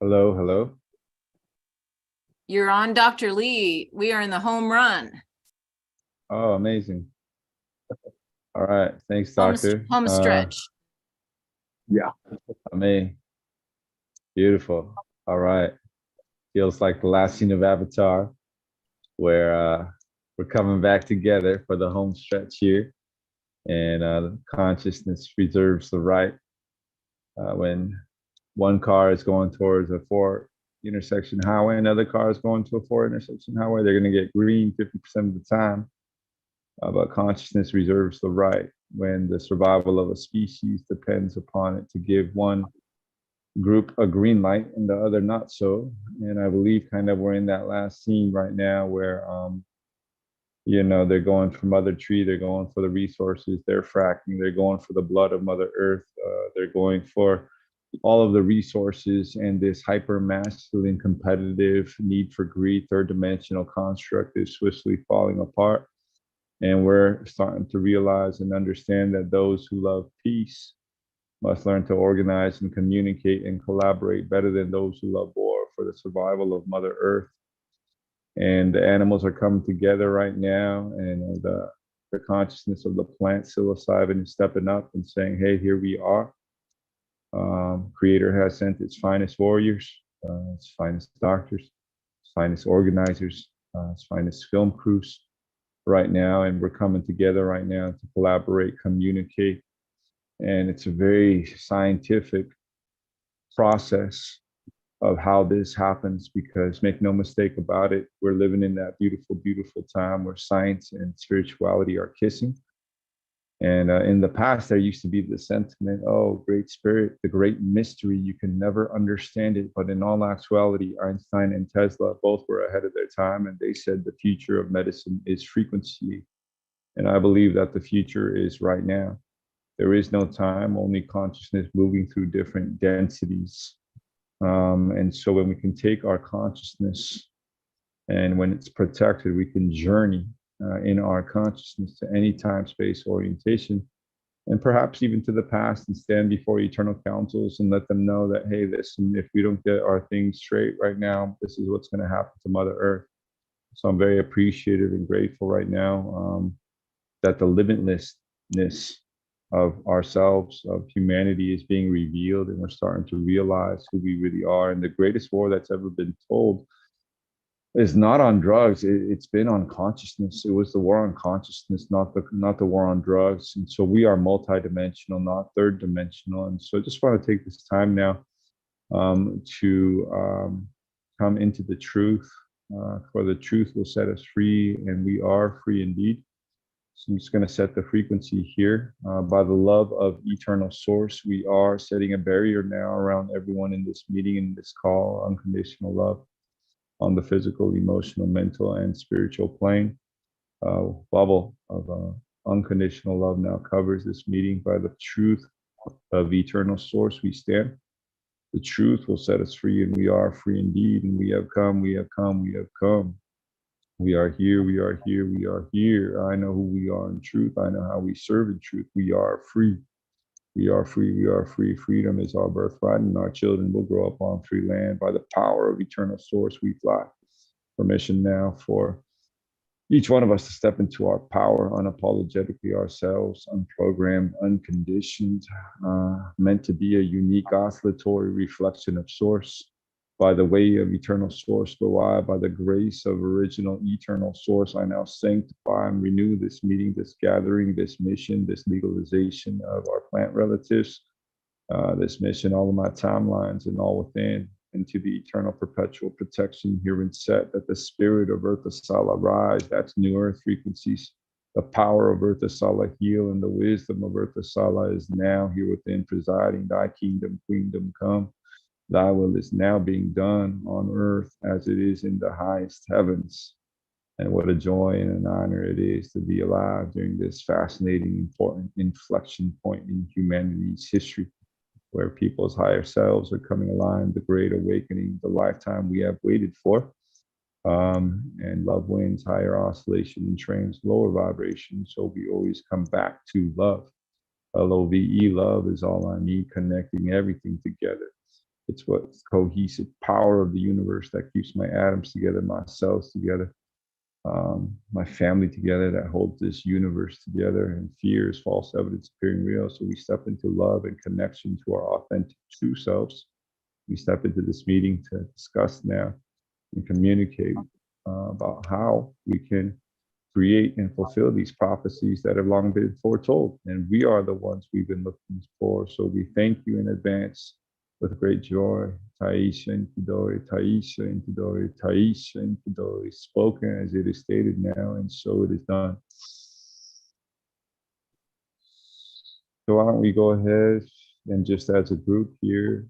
Hello, hello. You're on, Dr. Lee. We are in the home run. Oh, amazing. All right. Thanks, Home, doctor. home stretch. Yeah, amazing. Beautiful. All right. Feels like the last scene of Avatar where we're coming back together for the home stretch here. And consciousness reserves the right when one car is going towards a four intersection highway, another car is going to a four intersection highway. They're going to get green 50% of the time. But consciousness reserves the right when the survival of a species depends upon it to give one group a green light and the other not so. And I believe kind of we're in that last scene right now where, they're going for Mother Tree, they're going for the resources, they're fracking, they're going for the blood of Mother Earth, they're going for all of the resources, and this hyper masculine competitive need for greed, third dimensional construct is swiftly falling apart. And we're starting to realize and understand that those who love peace must learn to organize and communicate and collaborate better than those who love war for the survival of Mother Earth. And the animals are coming together right now, and the consciousness of the plant psilocybin is stepping up and saying, hey, here we are. Creator has sent its finest warriors, its finest doctors, its finest organizers, its finest film crews right now, and we're coming together right now to collaborate, communicate. And it's a very scientific process of how this happens, because make no mistake about it, we're living in that beautiful, beautiful time where science and spirituality are kissing. And in the past, there used to be the sentiment, oh, great spirit, the great mystery, you can never understand it. But in all actuality, Einstein and Tesla both were ahead of their time, and they said the future of medicine is frequency. And I believe that the future is right now. There is no time, only consciousness moving through different densities. And so when we can take our consciousness and when it's protected, we can journey in our consciousness to any time space orientation, and perhaps even to the past, and stand before eternal councils and let them know that, hey, listen, if we don't get our things straight right now, this is what's going to happen to Mother Earth. So I'm very appreciative and grateful right now that the limitlessness of ourselves, of humanity, is being revealed, and we're starting to realize who we really are. And the greatest war that's ever been told is not on drugs. It's been on consciousness. It was the war on consciousness, not the war on drugs. And so we are multidimensional, not third dimensional. And so I just want to take this time now to come into the truth, for the truth will set us free, and we are free indeed. So I'm just going to set the frequency here. By the love of eternal source, we are setting a barrier now around everyone in this meeting, in this call, unconditional love on the physical, emotional, mental, and spiritual plane. Bubble of unconditional love now covers this meeting. By the truth of eternal source, we stand. The truth will set us free, and we are free indeed. And we have come, we have come, we have come. We are here, we are here, we are here. I know who we are in truth. I know how we serve in truth. We are free. We are free, we are free. Freedom is our birthright, and our children will grow up on free land. By the power of eternal source, we fly. Permission now for each one of us to step into our power unapologetically ourselves, unprogrammed, unconditioned, meant to be a unique oscillatory reflection of source. By the way of eternal source go I, by the grace of original eternal source, I now sanctify and renew this meeting, this gathering, this mission, this legalization of our plant relatives, this mission, all of my timelines and all within, into the eternal perpetual protection here and set, that the spirit of Earth Sala rise. That's new earth frequencies. The power of Earth Sala heal, and the wisdom of Earth Sala is now here within, presiding. Thy kingdom, queendom come. Thy will is now being done on earth as it is in the highest heavens. And what a joy and an honor it is to be alive during this fascinating, important inflection point in humanity's history, where people's higher selves are coming alive, the great awakening, the lifetime we have waited for. And love wins, higher oscillation and trains lower vibration. So we always come back to love. LOVE, love is all I need, connecting everything together. It's what's cohesive power of the universe that keeps my atoms together, my cells together, my family together, that holds this universe together. And fear is false evidence appearing real. So we step into love and connection to our authentic true selves. We step into this meeting to discuss now and communicate about how we can create and fulfill these prophecies that have long been foretold. And we are the ones we've been looking for. So we thank you in advance with great joy. Taisha and Kidori, Taisha and Kidori, Taisha and Kidori, spoken as it is stated now, and so it is done. So why don't we go ahead and just as a group here,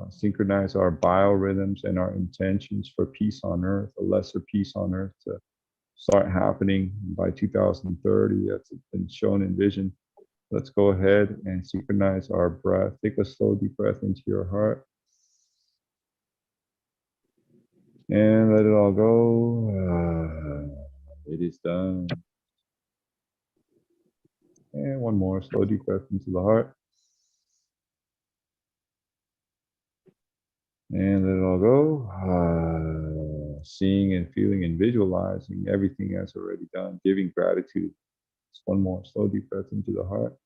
synchronize our biorhythms and our intentions for peace on earth, a lesser peace on earth to start happening by 2030. That's been shown in vision. Let's go ahead and synchronize our breath. Take a slow deep breath into your heart. And let it all go. It is done. And one more slow deep breath into the heart. And let it all go. Seeing and feeling and visualizing everything that's already done. Giving gratitude. Just one more slow deep breath into the heart.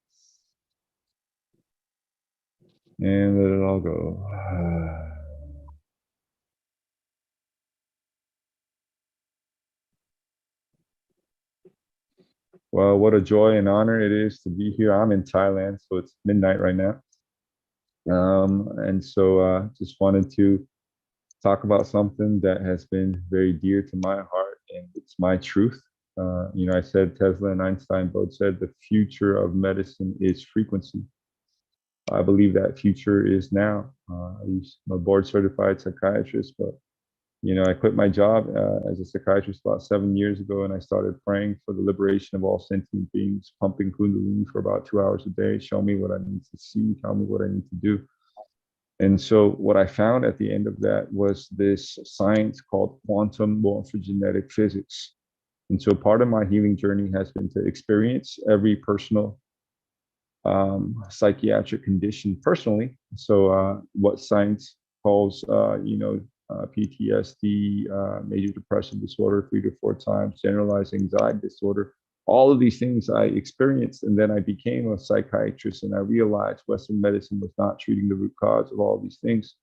And let it all go. Well, what a joy and honor it is to be here. I'm in Thailand, so it's midnight right now. And so just wanted to talk about something that has been very dear to my heart, and it's my truth. I said Tesla and Einstein both said the future of medicine is frequency. I believe that future is now. I'm a board certified psychiatrist, but I quit my job as a psychiatrist about 7 years ago, and I started praying for the liberation of all sentient beings, pumping Kundalini for about 2 hours a day. Show me what I need to see, tell me what I need to do. And so what I found at the end of that was this science called quantum morphogenetic physics. And so part of my healing journey has been to experience every personal psychiatric condition personally. So what science calls, PTSD, major depressive disorder 3 to 4 times, generalized anxiety disorder, all of these things I experienced. And then I became a psychiatrist, and I realized Western medicine was not treating the root cause of all these things.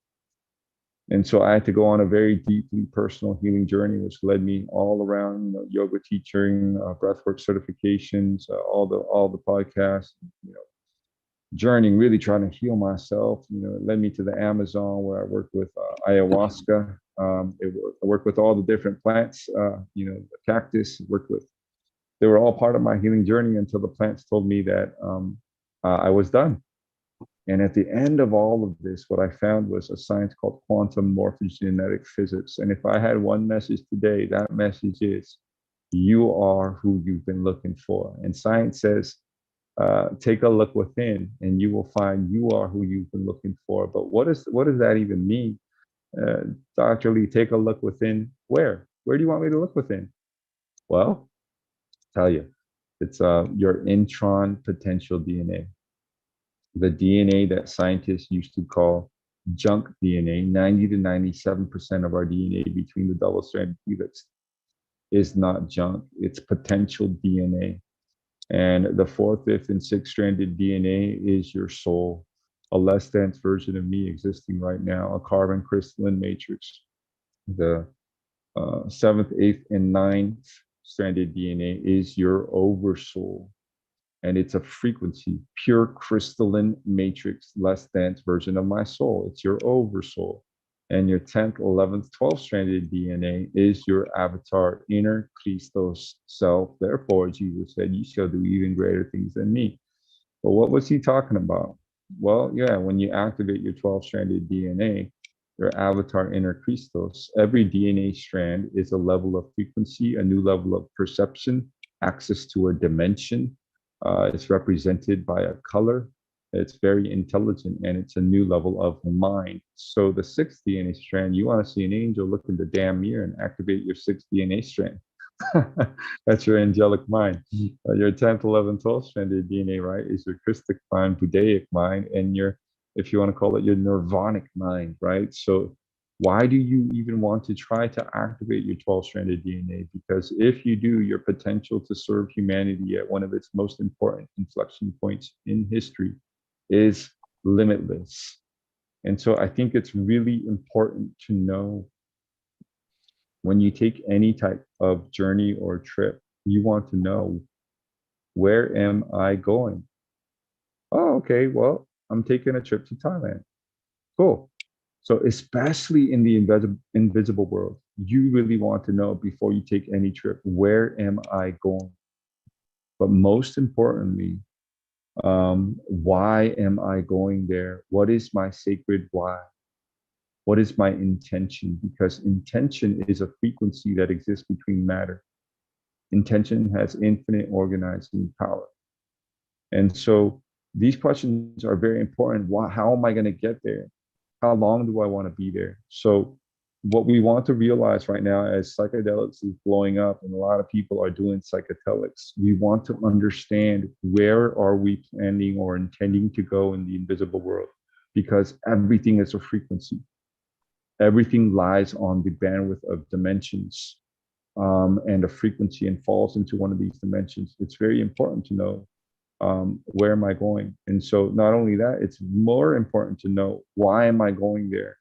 And so I had to go on a very deeply personal healing journey, which led me all around, yoga teaching, breathwork certifications, all the podcasts, journeying, really trying to heal myself. It led me to the Amazon, where I worked with ayahuasca. I worked with all the different plants, the cactus, they were all part of my healing journey until the plants told me that I was done. And at the end of all of this, what I found was a science called quantum morphogenetic physics. And if I had one message today, that message is, you are who you've been looking for. And science says, take a look within and you will find you are who you've been looking for. But what does that even mean? Dr. Lee, take a look within where? Where do you want me to look within? Well, I'll tell you, it's your intron potential DNA. The DNA that scientists used to call junk DNA, 90 to 97% of our DNA between the double-stranded helix is not junk, it's potential DNA. And the 4th, 5th, and 6th stranded DNA is your soul, a less dense version of me existing right now, a carbon crystalline matrix. The 7th, 8th, and 9th stranded DNA is your oversoul. And it's a frequency, pure crystalline matrix, less dense version of my soul. It's your oversoul. And your 10th, 11th, 12th stranded DNA is your avatar, inner Christos self. Therefore, Jesus said, you shall do even greater things than me. But what was he talking about? Well, yeah, when you activate your 12 stranded DNA, your avatar, inner Christos, every DNA strand is a level of frequency, a new level of perception, access to a dimension. It's represented by a color. It's very intelligent, and it's a new level of mind. So the 6th DNA strand, you want to see an angel, look in the damn mirror and activate your 6th DNA strand. That's your angelic mind. Your 10th, 11th, 12th stranded DNA, right, is your Christic mind, Buddhaic mind, and your if you want to call it your nirvanic mind, right? So why do you even want to try to activate your 12-stranded DNA? Because if you do, your potential to serve humanity at one of its most important inflection points in history is limitless. And so I think it's really important to know when you take any type of journey or trip, you want to know, where am I going? Oh, okay, well, I'm taking a trip to Thailand. Cool. So especially in the invisible world, you really want to know before you take any trip, where am I going? But most importantly, why am I going there? What is my sacred why? What is my intention? Because intention is a frequency that exists between matter. Intention has infinite organizing power. And so these questions are very important. How am I going to get there? How long do I want to be there? So what we want to realize right now, as psychedelics is blowing up and a lot of people are doing psychedelics, we want to understand, where are we planning or intending to go in the invisible world? Because everything is a frequency. Everything lies on the bandwidth of dimensions, and a frequency, and falls into one of these dimensions. It's very important to know, where am I going? And so not only that, it's more important to know, why am I going there?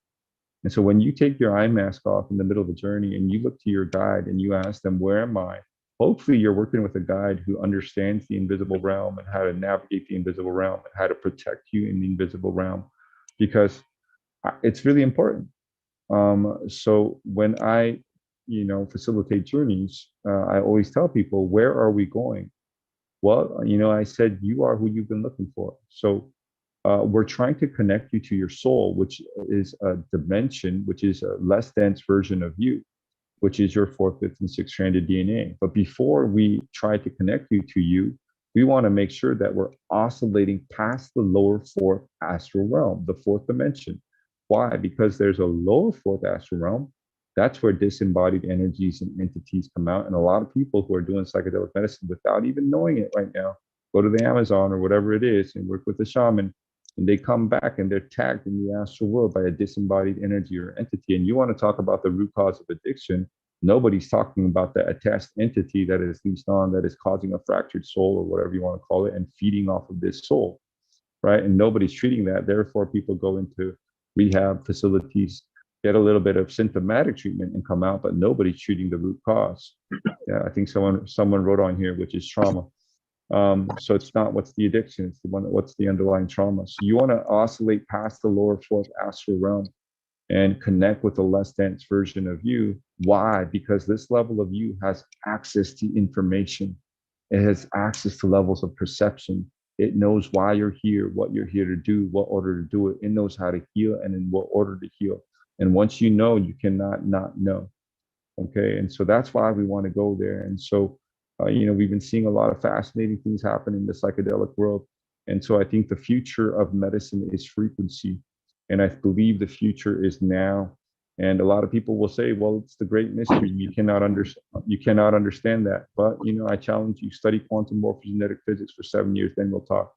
And so when you take your eye mask off in the middle of the journey and you look to your guide and you ask them, where am I? Hopefully you're working with a guide who understands the invisible realm and how to navigate the invisible realm and how to protect you in the invisible realm, because it's really important. So when I, facilitate journeys, I always tell people, where are we going? Well, I said, you are who you've been looking for. So we're trying to connect you to your soul, which is a dimension, which is a less dense version of you, which is your fourth, fifth, and sixth stranded DNA. But before we try to connect you to you, we want to make sure that we're oscillating past the lower fourth astral realm, the fourth dimension. Why? Because there's a lower fourth astral realm. That's where disembodied energies and entities come out. And a lot of people who are doing psychedelic medicine without even knowing it right now, go to the Amazon or whatever it is and work with a shaman, and they come back and they're tagged in the astral world by a disembodied energy or entity. And you want to talk about the root cause of addiction, nobody's talking about the attached entity that is leased on, that is causing a fractured soul, or whatever you want to call it, and feeding off of this soul, right? And nobody's treating that. Therefore, people go into rehab facilities, get a little bit of symptomatic treatment and come out, but nobody's treating the root cause. Yeah, I think someone wrote on here, which is trauma. So it's not what's the addiction, it's the one, what's the underlying trauma. So you want to oscillate past the lower fourth astral realm and connect with a less dense version of you. Why? Because this level of you has access to information. It has access to levels of perception. It knows why you're here, what you're here to do, what order to do it. It knows how to heal and in what order to heal. And once you know, you cannot not know. Okay. And so that's why we want to go there. And so, we've been seeing a lot of fascinating things happen in the psychedelic world. And so I think the future of medicine is frequency. And I believe the future is now. And a lot of people will say, well, it's the great mystery. You cannot understand that. But, I challenge you, study quantum morphogenetic physics for 7 years, then we'll talk.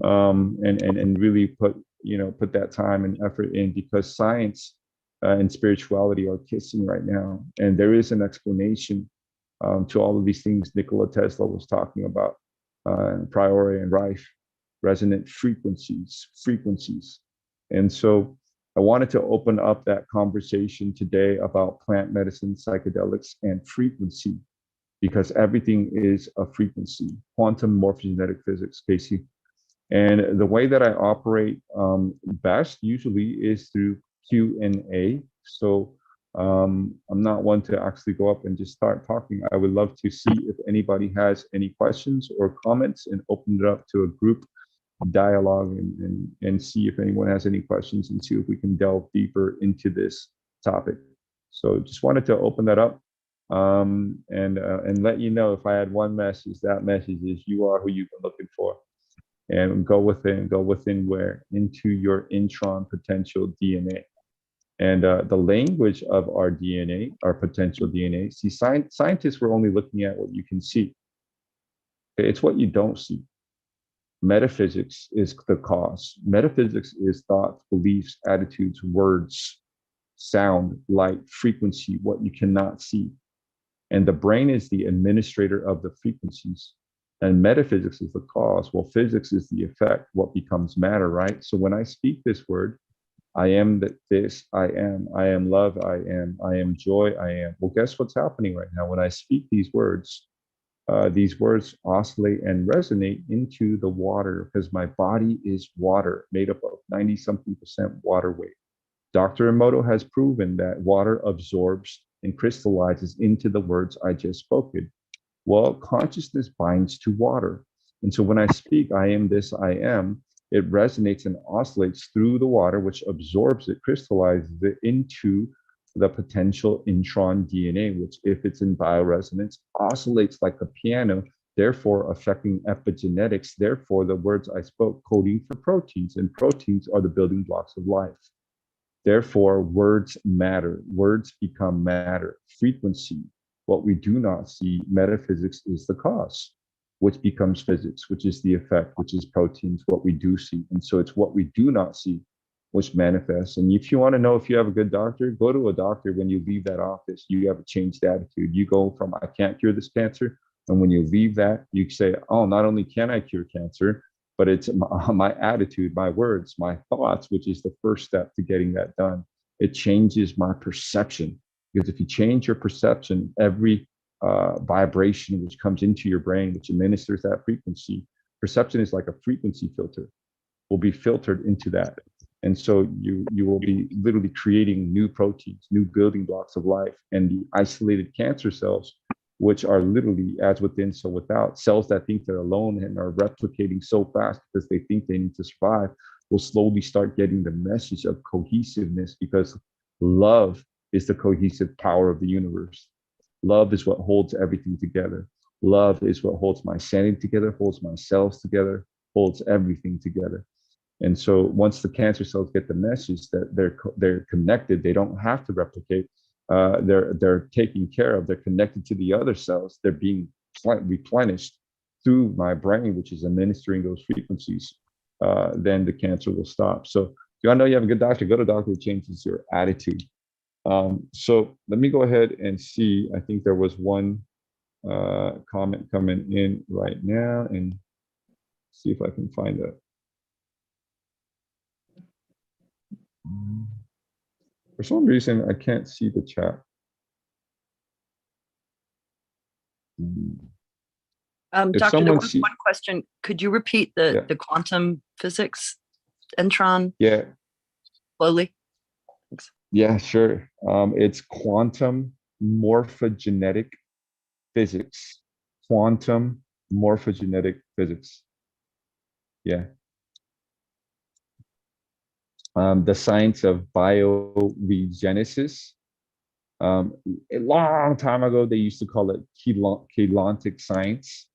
And really put that time and effort in, because science and spirituality are kissing right now. And there is an explanation to all of these things Nikola Tesla was talking about, priori and Reich, resonant frequencies. And so I wanted to open up that conversation today about plant medicine, psychedelics, and frequency, because everything is a frequency, quantum morphogenetic physics, Casey. And the way that I operate best usually is through Q&A. So I'm not one to actually go up and just start talking. I would love to see if anybody has any questions or comments, and open it up to a group dialogue, and see if anyone has any questions, and see if we can delve deeper into this topic. So just wanted to open that up, and let you know, if I had one message, that message is, you are who you've been looking for. And go within where? Into your intron potential DNA. And the language of our DNA, our potential DNA. See, scientists were only looking at what you can see. It's what you don't see. Metaphysics is the cause. Metaphysics is thoughts, beliefs, attitudes, words, sound, light, frequency, what you cannot see. And the brain is the administrator of the frequencies. And metaphysics is the cause. Well, physics is the effect, what becomes matter, right? So when I speak this word, I am this, I am love, I am joy, I am. Well, guess what's happening right now? When I speak these words oscillate and resonate into the water because my body is water, made up of 90 something percent water weight. Dr. Emoto has proven that water absorbs and crystallizes into the words I just spoken. Well, consciousness binds to water. And so when I speak, I am this, I am, it resonates and oscillates through the water, which absorbs it, crystallizes it into the potential intron DNA, which, if it's in bioresonance, oscillates like a piano, therefore affecting epigenetics. Therefore, the words I spoke coding for proteins, and proteins are the building blocks of life. Therefore, words matter. Words become matter. Frequency, what we do not see, metaphysics is the cause, which becomes physics, which is the effect, which is proteins, what we do see. And so it's what we do not see, which manifests. And if you want to know if you have a good doctor, go to a doctor. When you leave that office, you have a changed attitude. You go from, I can't cure this cancer. And when you leave that, you say, oh, not only can I cure cancer, but it's my attitude, my words, my thoughts, which is the first step to getting that done. It changes my perception, because if you change your perception, every vibration which comes into your brain, which administers that frequency, perception is like a frequency filter, will be filtered into that. And so you will be literally creating new proteins, new building blocks of life. And the isolated cancer cells, which are literally as within, so without, cells that think they're alone and are replicating so fast because they think they need to survive, will slowly start getting the message of cohesiveness, because love is the cohesive power of the universe. Love is what holds everything together. Love is what holds my sanity together, holds my cells together, holds everything together. And so once the cancer cells get the message that they're connected, they don't have to replicate. They're taken care of. They're connected to the other cells. They're being replenished through my brain, which is administering those frequencies. Then the cancer will stop. So if you want to know you have a good doctor, go to a doctor who changes your attitude. So let me go ahead and see. I think there was one comment coming in right now, and see if I can find that. For some reason, I can't see the chat. Doctor, there was one question. Could you repeat the quantum physics intron? Yeah. Slowly. Thanks. Yeah, sure. It's quantum morphogenetic physics. Quantum morphogenetic physics. Yeah. The science of bioregenesis. A long time ago, they used to call it Keylontic science,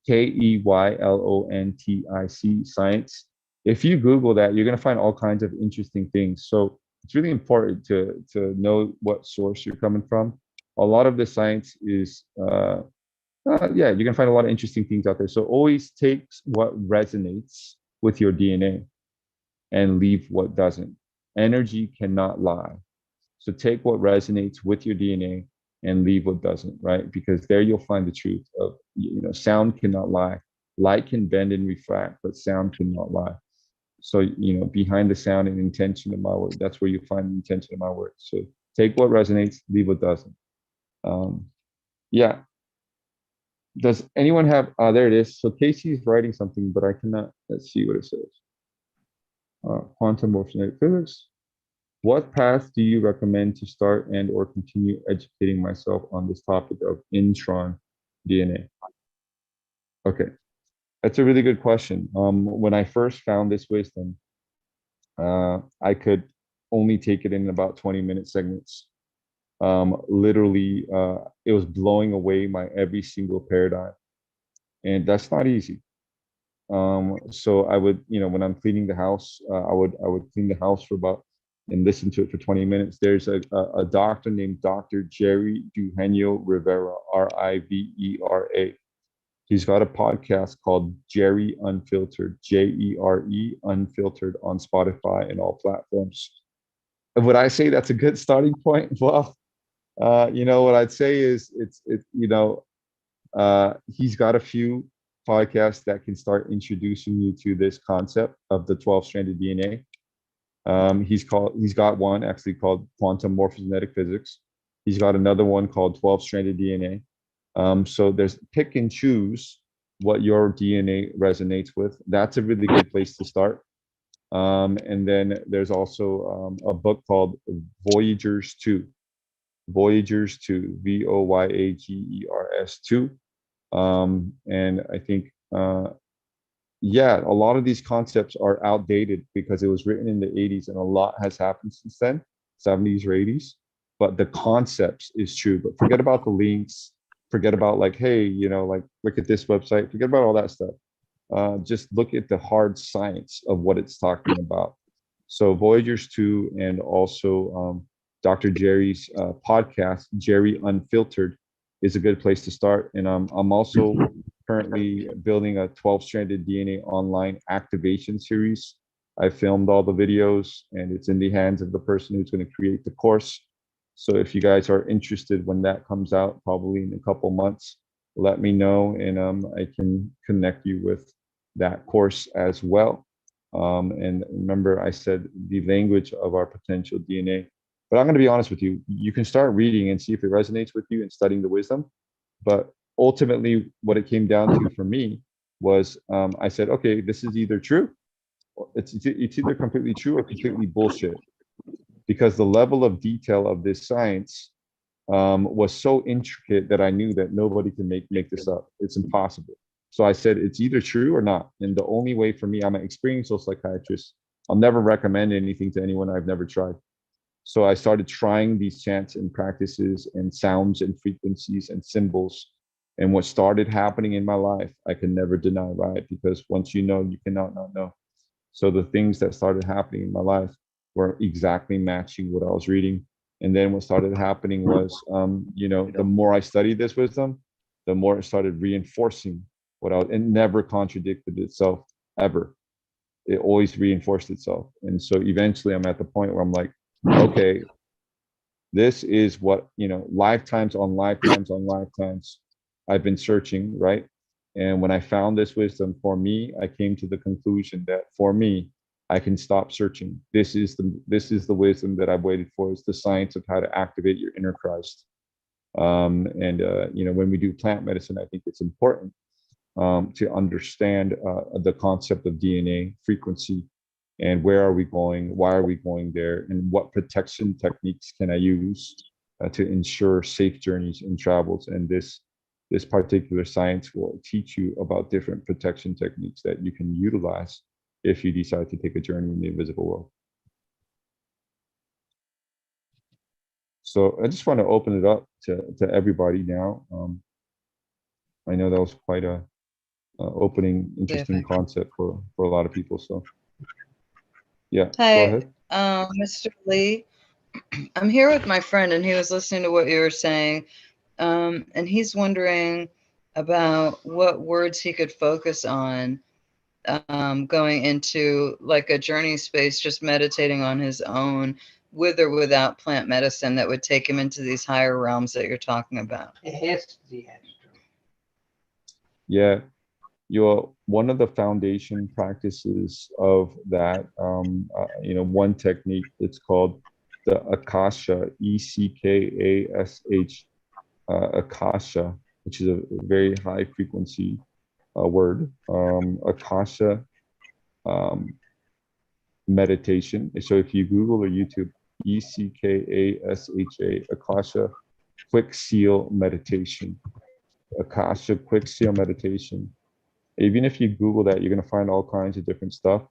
Keylontic science. If you Google that, you're going to find all kinds of interesting things. So it's really important to know what source you're coming from. A lot of the science is, you can find a lot of interesting things out there. So always take what resonates with your DNA and leave what doesn't. Energy cannot lie. So take what resonates with your DNA and leave what doesn't, right? Because there you'll find the truth of, sound cannot lie. Light can bend and refract, but sound cannot lie. So, behind the sound and intention of my word, that's where you find the intention of my word. So take what resonates, leave what doesn't. Does anyone have, there it is. So Casey's writing something, but I cannot, let's see what it says. Quantum morphogenetic physics. What path do you recommend to start and or continue educating myself on this topic of intron DNA? Okay, that's a really good question. When I first found this wisdom, I could only take it in about 20-minute segments. Literally, it was blowing away my every single paradigm, and that's not easy. So I would, when I'm cleaning the house, I would clean the house for about and listen to it for 20 minutes. There's a doctor named Dr. Jerry Eugenio Rivera, Rivera. He's got a podcast called Jerry Unfiltered, Jere Unfiltered, on Spotify and all platforms. Would I say that's a good starting point? Well, what I'd say is he's got a few podcasts that can start introducing you to this concept of the 12-stranded DNA. He's got one actually called Quantum Morphogenetic Physics. He's got another one called 12-stranded DNA. So there's pick and choose what your DNA resonates with. That's a really good place to start. And then there's also a book called Voyagers 2. Voyagers 2, Voyagers 2. And I think, a lot of these concepts are outdated because it was written in the 80s and a lot has happened since then, 70s or 80s. But the concepts is true. But forget about the links. Forget about like, hey, look at this website. Forget about all that stuff. Just look at the hard science of what it's talking about. So Voyagers 2 and also Dr. Jerry's podcast, Jerry Unfiltered, is a good place to start. And I'm also currently building a 12-stranded DNA online activation series. I filmed all the videos and it's in the hands of the person who's going to create the course. So if you guys are interested when that comes out, probably in a couple months, let me know and I can connect you with that course as well. And remember, I said the language of our potential DNA. But I'm going to be honest with you. You can start reading and see if it resonates with you and studying the wisdom. But ultimately, what it came down to for me was I said, okay, this is either true, it's either completely true or completely bullshit. Because the level of detail of this science was so intricate that I knew that nobody can make this up. It's impossible. So I said, it's either true or not. And the only way for me, I'm an experienced psychiatrist. I'll never recommend anything to anyone I've never tried. So I started trying these chants and practices and sounds and frequencies and symbols. And what started happening in my life, I can never deny, right? Because once you know, you cannot not know. So the things that started happening in my life were exactly matching what I was reading. And then what started happening was, the more I studied this wisdom, the more it started reinforcing what I was, it never contradicted itself ever. It always reinforced itself. And so eventually I'm at the point where I'm like, okay, this is what, lifetimes on lifetimes on lifetimes I've been searching, right? And when I found this wisdom for me, I came to the conclusion that for me, I can stop searching. This is the wisdom that I've waited for. It's the science of how to activate your inner Christ. When we do plant medicine, I think it's important to understand the concept of DNA frequency and where are we going, why are we going there, and what protection techniques can I use to ensure safe journeys and travels. And this particular science will teach you about different protection techniques that you can utilize if you decide to take a journey in the invisible world. So I just want to open it up to everybody now. I know that was quite a opening, interesting concept for a lot of people. So yeah, Hi, go ahead. Mr. Lee. I'm here with my friend and he was listening to what you were saying. And he's wondering about what words he could focus on going into like a journey space, just meditating on his own with or without plant medicine that would take him into these higher realms that you're talking about. It has to be extra. Yeah, one of the foundation practices of that, one technique, it's called the Akasha, ECKASH, Akasha, which is a very high frequency word, Akasha meditation. So if you Google or YouTube ECKASHA, Akasha Quick Seal Meditation, Akasha Quick Seal Meditation. Even if you Google that, you're going to find all kinds of different stuff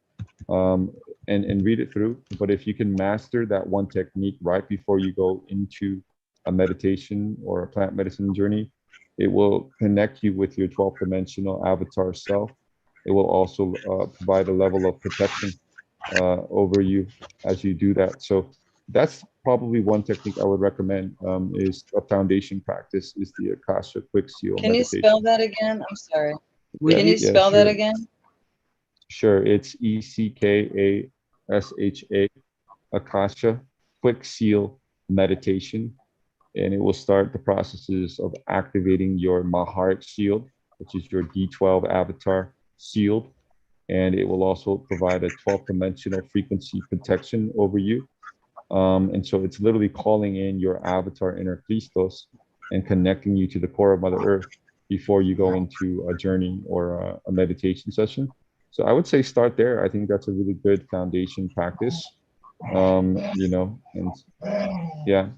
and read it through. But if you can master that one technique right before you go into a meditation or a plant medicine journey, it will connect you with your 12th dimensional avatar self. It will also provide a level of protection over you as you do that. So that's probably one technique I would recommend is a foundation practice is the Akasha Quick Seal Can you meditation. spell that again? I'm sorry. Yeah, Can you spell that sure. again? Sure, it's ECKASHA, Akasha Quick Seal meditation. And it will start the processes of activating your Maharat shield, which is your D12 avatar shield. And it will also provide a 12th dimensional frequency protection over you. And so it's literally calling in your avatar inner Christos and connecting you to the core of Mother Earth before you go into a journey or a meditation session. So I would say start there. I think that's a really good foundation practice. You know, and yeah.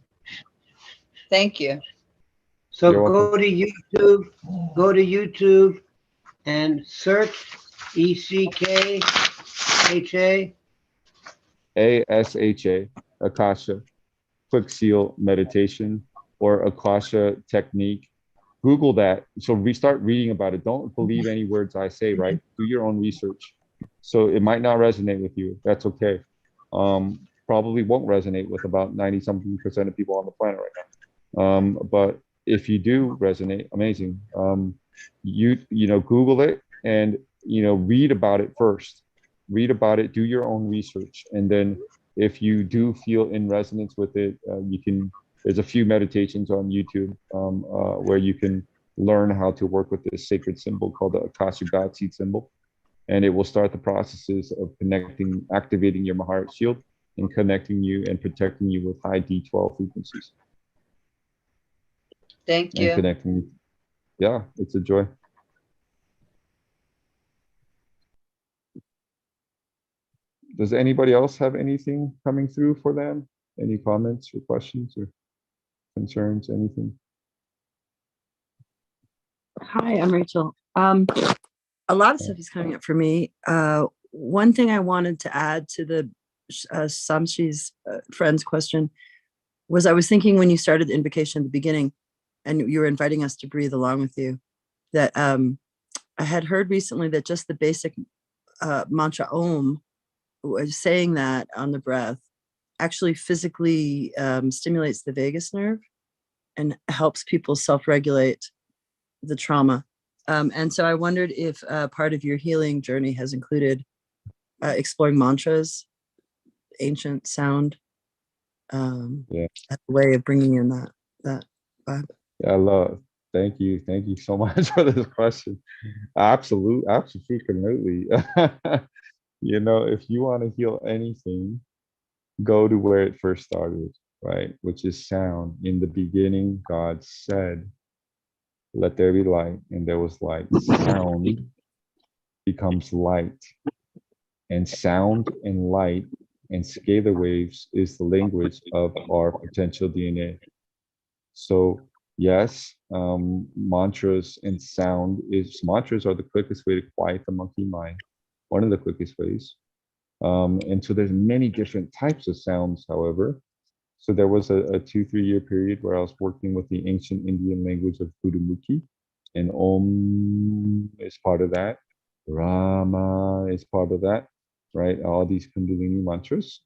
Thank you. So You're go to YouTube and search ECKHA. ASHA, Akasha, Quick Seal meditation, or Akasha technique. Google that. So we start reading about it. Don't believe any words I say, right? Do your own research. So it might not resonate with you. That's okay. Probably won't resonate with about 90-something% of people on the planet right now. But if you do resonate, amazing. You know, Google it and, you know, read about it first. Read about it, do your own research. And then if you do feel in resonance with it, there's a few meditations on YouTube where you can learn how to work with this sacred symbol called the Akasha God Seed symbol. And it will start the processes of activating your Maharat shield and connecting you and protecting you with high D12 frequencies. Thank you. And connecting you. Yeah, it's a joy. Does anybody else have anything coming through for them? Any comments or questions or concerns, anything? Hi, I'm Rachel. A lot of stuff is coming up for me. One thing I wanted to add to the Samshi's friend's question was I was thinking when you started the invocation at the beginning and you were inviting us to breathe along with you, that I had heard recently that just the basic mantra Om, saying that on the breath, actually physically stimulates the vagus nerve and helps people self-regulate the trauma. And so I wondered if part of your healing journey has included exploring mantras, ancient sound, as a way of bringing in that vibe. Yeah, I love. Thank you so much for this question. Absolutely. You know, if you want to heal anything, go to where it first started, right? Which is sound. In the beginning, God said, "Let there be light," and there was light. Sound becomes light, and sound and light and scalar waves is the language of our potential DNA. So yes, mantras and mantras are the quickest way to quiet the monkey mind. One of the quickest ways. And so there's many different types of sounds, however. So there was a 2-3 year period where I was working with the ancient Indian language of Gurumukhi, and Om is part of that. Rama is part of that, right? All these Kundalini mantras.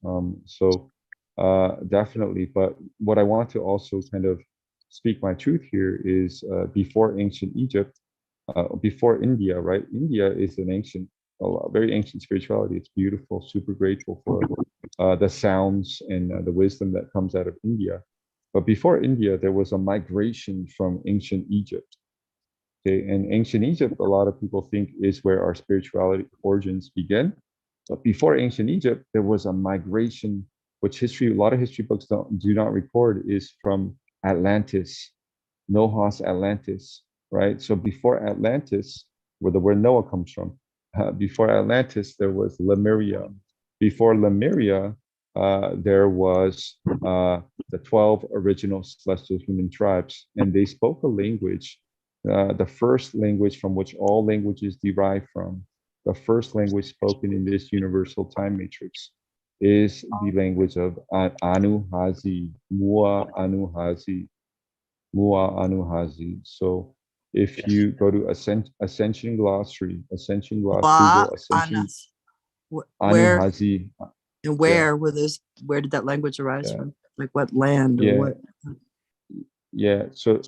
Definitely. But what I want to also kind of speak my truth here is before ancient Egypt, before India, right? India is a very ancient spirituality. It's beautiful, super grateful for the sounds and the wisdom that comes out of India. But before India, there was a migration from ancient Egypt. Okay, and ancient Egypt, a lot of people think is where our spirituality origins begin. But before ancient Egypt, there was a migration, which a lot of history books do not record, is from Atlantis, Noah's Atlantis, right? So before Atlantis, where the word Noah comes from, before Atlantis, there was Lemuria. Before Lemuria, there was the 12 original celestial human tribes, and they spoke a language, the first language from which all languages derive from. The first language spoken in this universal time matrix is the language of Anuhazi, Mua Anuhazi. So if you go to Ascension Glossary, Google Ascension, Where Anuhazi. and where were those? Where did that language arise from? Like what land or Yeah. what? Yeah, so,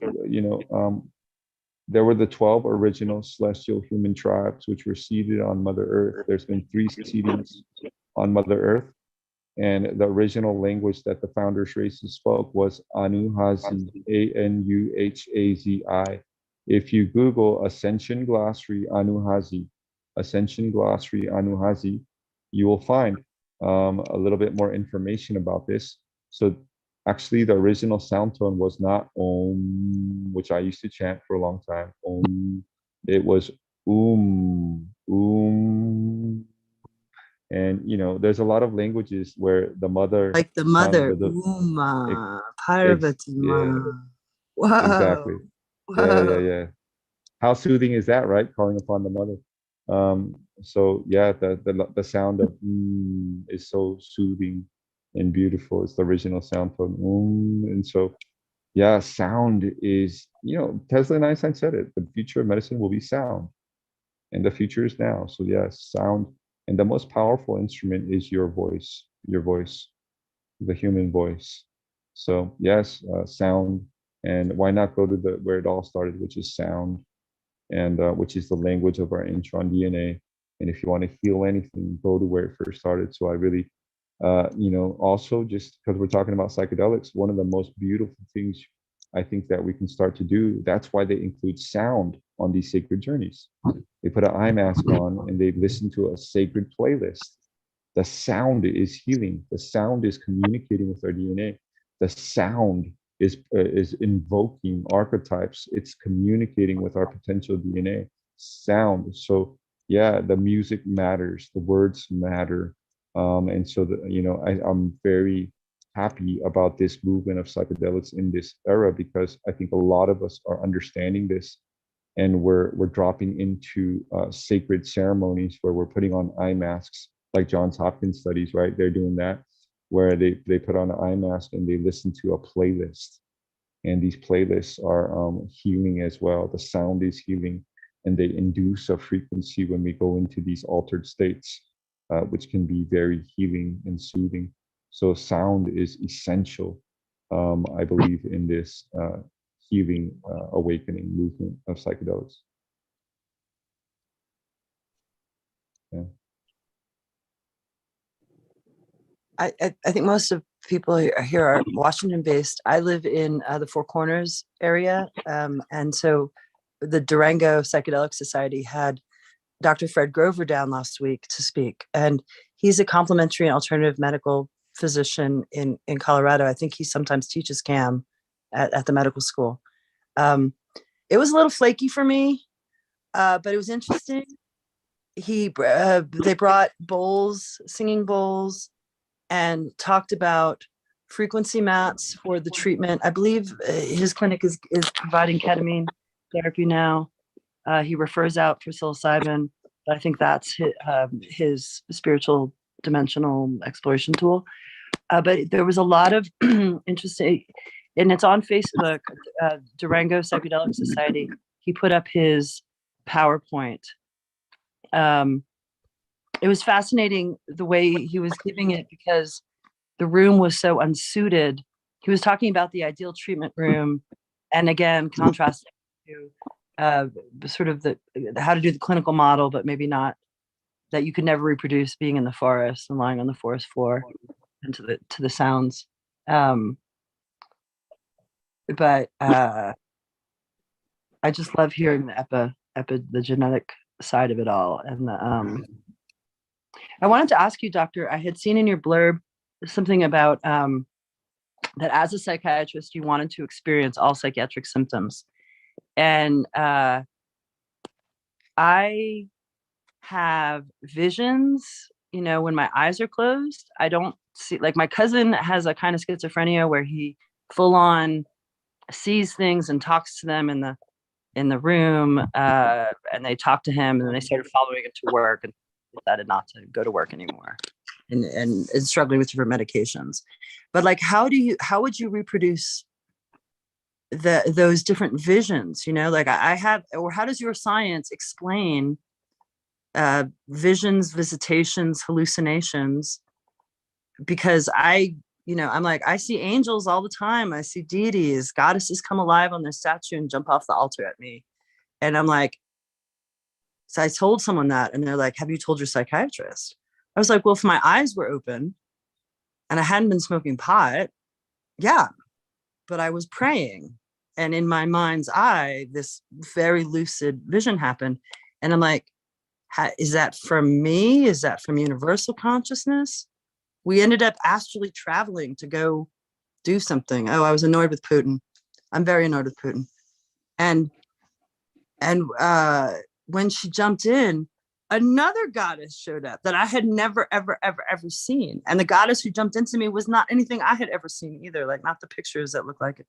there were the 12 original celestial human tribes which were seated on Mother Earth. There's been 3 seedings on Mother Earth, and the original language that the founders races spoke was Anuhazi, Anuhazi. If you Google Ascension Glossary Anuhazi, you will find a little bit more information about this. So actually, the original sound tone was not Om, which I used to chant for a long time. Om. It was Om. And there's a lot of languages where the mother Like the tongue, mother, the Uma, ex, Parvati yeah, Ma. Whoa, exactly. whoa. Yeah. How soothing is that, right? Calling upon the mother. So yeah, the sound of is so soothing and beautiful. It's the original sound tone. And so yeah, sound is, Tesla and Einstein said it. The future of medicine will be sound, and the future is now. So yes, sound, and the most powerful instrument is your voice, the human voice. So yes, sound, and why not go to the where it all started, which is sound, and which is the language of our intron DNA. And if you want to heal anything, go to where it first started. So I really, also just because we're talking about psychedelics, one of the most beautiful things I think that we can start to do, that's why they include sound on these sacred journeys. They put an eye mask on and they listen to a sacred playlist. The sound is healing. The sound is communicating with our DNA. The sound is invoking archetypes. It's communicating with our potential DNA. Sound. So yeah, the music matters. The words matter. And so I'm very happy about this movement of psychedelics in this era, because I think a lot of us are understanding this, and we're dropping into sacred ceremonies where we're putting on eye masks, like Johns Hopkins studies, right? They're doing that, where they put on an eye mask and they listen to a playlist, and these playlists are healing as well. The sound is healing, and they induce a frequency when we go into these altered states, which can be very healing and soothing. So sound is essential, I believe, in this healing, awakening movement of psychedelics. Yeah. I think most of people here are Washington based. I live in the Four Corners area. And so the Durango Psychedelic Society had Dr. Fred Grover down last week to speak. And he's a complementary and alternative medical physician in Colorado. I think he sometimes teaches CAM at the medical school. It was a little flaky for me, but it was interesting. They brought bowls, singing bowls, and talked about frequency mats for the treatment. I believe his clinic is providing ketamine therapy now. He refers out for psilocybin, but I think that's his spiritual dimensional exploration tool. But there was a lot of interesting, and it's on Facebook, Durango Psychedelic Society. He put up his PowerPoint. It was fascinating the way he was giving it, because the room was so unsuited. He was talking about the ideal treatment room, and again, contrasting to sort of the how to do the clinical model, but maybe not, that you could never reproduce being in the forest and lying on the forest floor and to the sounds. But I just love hearing the genetic side of it all. And I wanted to ask you, Doctor, I had seen in your blurb something about that as a psychiatrist, you wanted to experience all psychiatric symptoms. And I have visions, when my eyes are closed. I don't see, like my cousin has a kind of schizophrenia where he full on sees things and talks to them in the room, and they talk to him, and then they started following him to work and decided not to go to work anymore, and struggling with different medications. But like, how would you reproduce those different visions? Like I have, or how does your science explain visions, visitations, hallucinations? Because I I'm like, I see angels all the time. I see deities, goddesses come alive on their statue and jump off the altar at me. And I'm like, so I told someone that, and they're like, have you told your psychiatrist? I was like, well, if my eyes were open and I hadn't been smoking pot, yeah, but I was praying. And in my mind's eye, this very lucid vision happened. And I'm like, is that from me? Is that from universal consciousness? We ended up astrally traveling to go do something. Oh, I was annoyed with Putin. I'm very annoyed with Putin. And when she jumped in, another goddess showed up that I had never, ever, ever, ever seen. And the goddess who jumped into me was not anything I had ever seen either, like not the pictures that look like it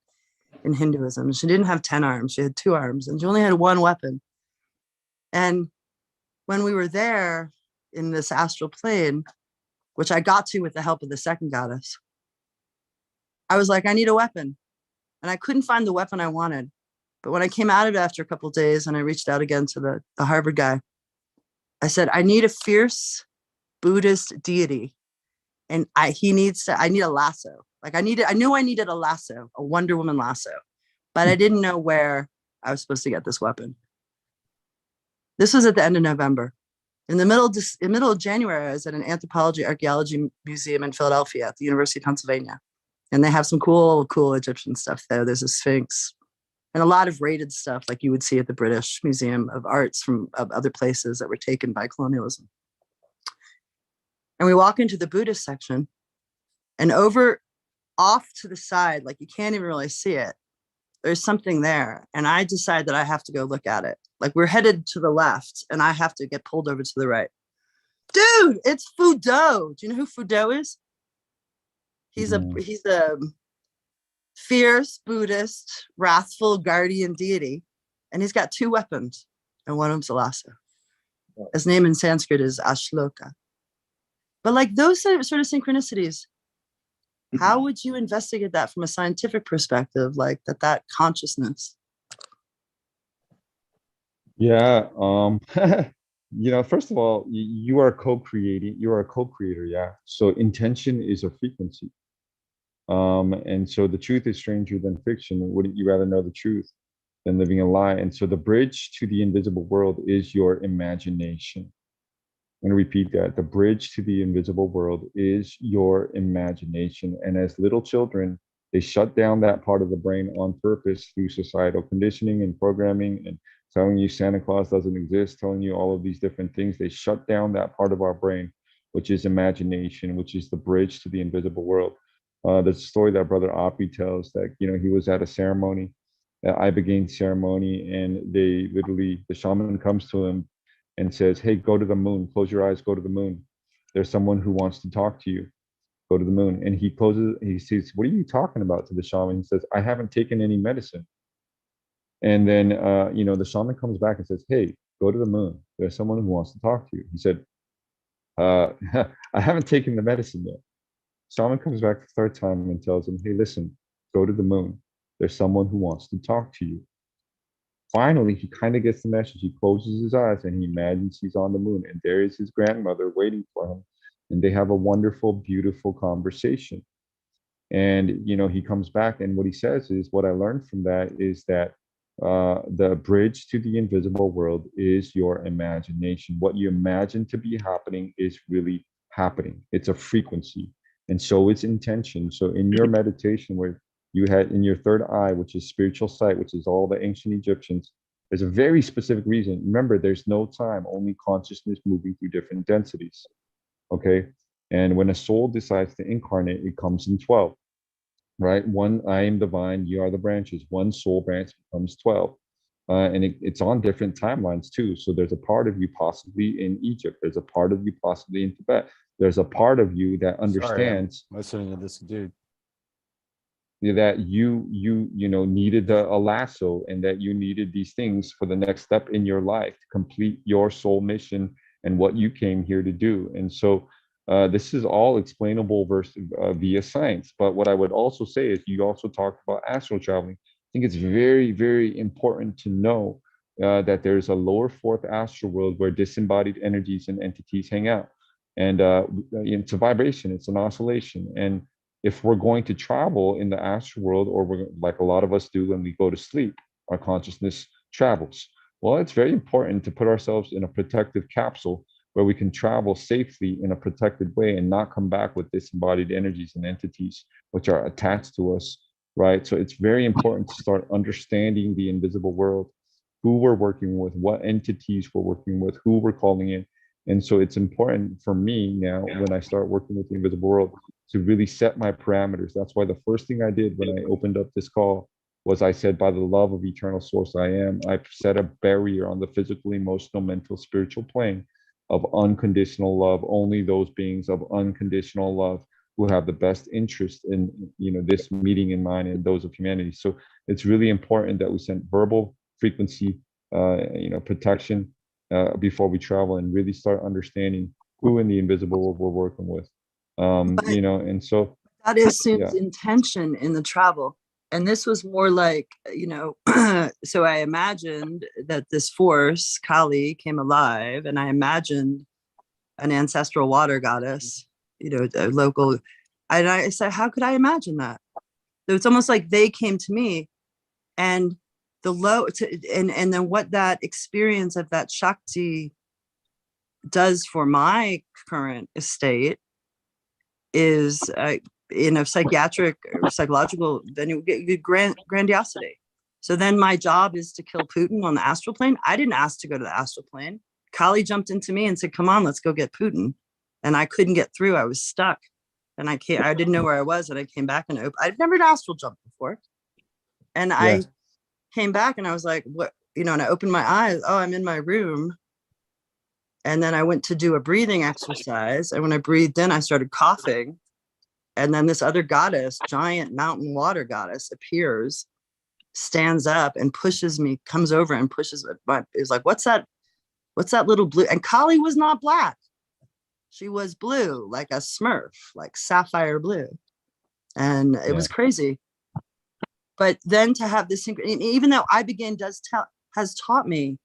in Hinduism. She didn't have 10 arms, she had 2 arms, and she only had one weapon. And when we were there in this astral plane, which I got to with the help of the second goddess, I was like, I need a weapon. And I couldn't find the weapon I wanted. But when I came out of it after a couple of days and I reached out again to the Harvard guy, I said, I need a fierce Buddhist deity. And I need a lasso. Like I knew I needed a lasso, a Wonder Woman lasso, but I didn't know where I was supposed to get this weapon. This was at the end of November. In the middle of January, I was at an anthropology archaeology museum in Philadelphia at the University of Pennsylvania. And they have some cool Egyptian stuff there. There's a Sphinx and a lot of rated stuff like you would see at the British Museum of Arts of other places that were taken by colonialism. And we walk into the Buddhist section, and off to the side, like you can't even really see it, there's something there. And I decide that I have to go look at it. Like we're headed to the left and I have to get pulled over to the right. Dude, it's Fudo. Do you know who Fudo is? He's a fierce Buddhist, wrathful guardian deity. And he's got 2 weapons. And one of them's a lasso. His name in Sanskrit is Ashloka. But like those sort of synchronicities, how would you investigate that from a scientific perspective? Like that consciousness? Yeah. First of all, you are co-creating, you are a co-creator. Yeah. So intention is a frequency. And so the truth is stranger than fiction. Wouldn't you rather know the truth than living a lie? And so the bridge to the invisible world is your imagination. I'm going to repeat that. The bridge to the invisible world is your imagination. And as little children, they shut down that part of the brain on purpose through societal conditioning and programming and telling you Santa Claus doesn't exist, telling you all of these different things. They shut down that part of our brain, which is imagination, which is the bridge to the invisible world. There's a story that Brother Api tells that, he was at a ceremony, Ibogaine ceremony, and the shaman comes to him and says, hey, go to the moon, close your eyes, go to the moon. There's someone who wants to talk to you. Go to the moon. And he says, what are you talking about, to the shaman? He says, I haven't taken any medicine. And then, the shaman comes back and says, hey, go to the moon. There's someone who wants to talk to you. He said, I haven't taken the medicine yet. Shaman comes back the 3rd time and tells him, hey, listen, go to the moon. There's someone who wants to talk to you. Finally, he kind of gets the message. He closes his eyes and he imagines he's on the moon. And there is his grandmother waiting for him. And they have a wonderful, beautiful conversation. And, he comes back and what he says is, what I learned from that is that the bridge to the invisible world is your imagination. What you imagine to be happening is really happening. It's a frequency. And so it's intention. So in your meditation, where you had in your 3rd eye, which is spiritual sight, which is all the ancient Egyptians, there's a very specific reason. Remember, there's no time, only consciousness moving through different densities. Okay. And when a soul decides to incarnate, it comes in 12, right? One, I am divine, you are the branches. One soul branch becomes 12. And it's on different timelines too. So there's a part of you possibly in Egypt. There's a part of you possibly in Tibet. There's a part of you that understands. Sorry, I'm listening to this dude. That you needed a lasso, and that you needed these things for the next step in your life to complete your soul mission and what you came here to do. And so this is all explainable via science. But what I would also say is, you also talked about astral traveling. I think it's very, very important to know that there's a lower 4th astral world where disembodied energies and entities hang out. And it's a vibration, it's an oscillation. And if we're going to travel in the astral world, or we're like a lot of us do when we go to sleep, our consciousness travels. Well, it's very important to put ourselves in a protective capsule where we can travel safely in a protected way and not come back with disembodied energies and entities which are attached to us, right? So it's very important to start understanding the invisible world, who we're working with, what entities we're working with, who we're calling in. And so it's important for me now, when I start working with the invisible world, to really set my parameters. That's why the first thing I did when I opened up this call was I said, by the love of eternal source I am, I've set a barrier on the physical, emotional, mental, spiritual plane of unconditional love. Only those beings of unconditional love who have the best interest in, this meeting in mind and those of humanity. So it's really important that we send verbal frequency, protection before we travel, and really start understanding who in the invisible world we're working with. But And so that assumes yeah. intention in the travel. And this was more like, so I imagined that this force, Kali, came alive, and I imagined an ancestral water goddess, a local. And I said, how could I imagine that? So it's almost like they came to me, and and then what that experience of that Shakti does for my current estate is in a psychiatric or psychological, then you get grandiosity. So then my job is to kill Putin on the astral plane. I didn't ask to go to the astral plane. Kali jumped into me and said, come on, let's go get Putin. And I couldn't get through. I was stuck. And I didn't know where I was. And I came back, and I'd never astral jumped before. And I came back, and I was like, what, and I opened my eyes. Oh, I'm in my room. And then I went to do a breathing exercise. And when I breathed in, I started coughing. And then this other goddess, giant mountain water goddess, appears, stands up and pushes me, comes over and pushes me. Is like, what's that little blue? And Kali was not black. She was blue, like a Smurf, like sapphire blue. And it was crazy. But then to have this, even though I has taught me,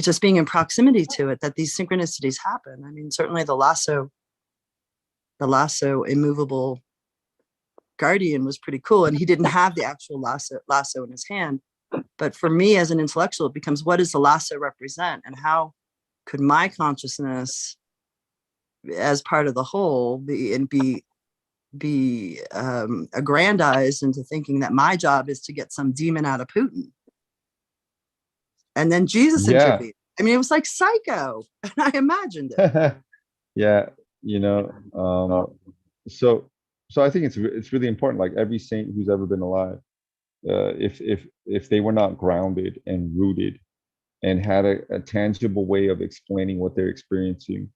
just being in proximity to it, that these synchronicities happen. I mean, certainly the lasso immovable guardian was pretty cool, and he didn't have the actual lasso in his hand. But for me as an intellectual, it becomes, what does the lasso represent, and how could my consciousness as part of the whole be aggrandized into thinking that my job is to get some demon out of Putin. And then Jesus intervened. I mean, it was like Psycho, and I imagined it. So I think it's really important. Like every saint who's ever been alive, if they were not grounded and rooted and had a tangible way of explaining what they're experiencing,